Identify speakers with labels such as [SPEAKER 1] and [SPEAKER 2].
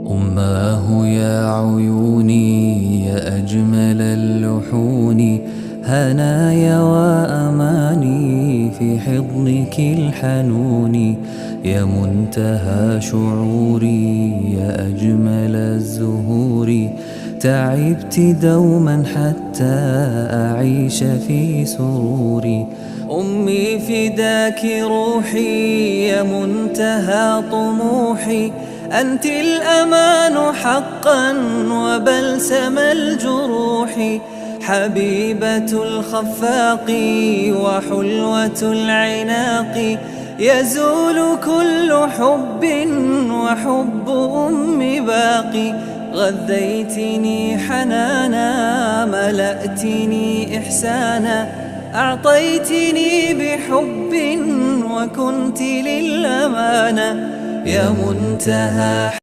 [SPEAKER 1] أماه يا عيوني يا أجمل اللحون، هنايا وأماني في حضنك الحنون، يا منتهى شعوري يا أجمل الزهور، تعبت دوما حتى أعيش في سروري. أمي فداك روحي يا منتهى طموحي، أنت الأمان حقا وبلسم الجروح، حبيبة الخفاق وحلوة العناق، يزول كل حب وحب أمي باقي. غذيتني حنانا ملأتني إحسانا، أعطيتني بحب وكنت للأمانة، يا منتهى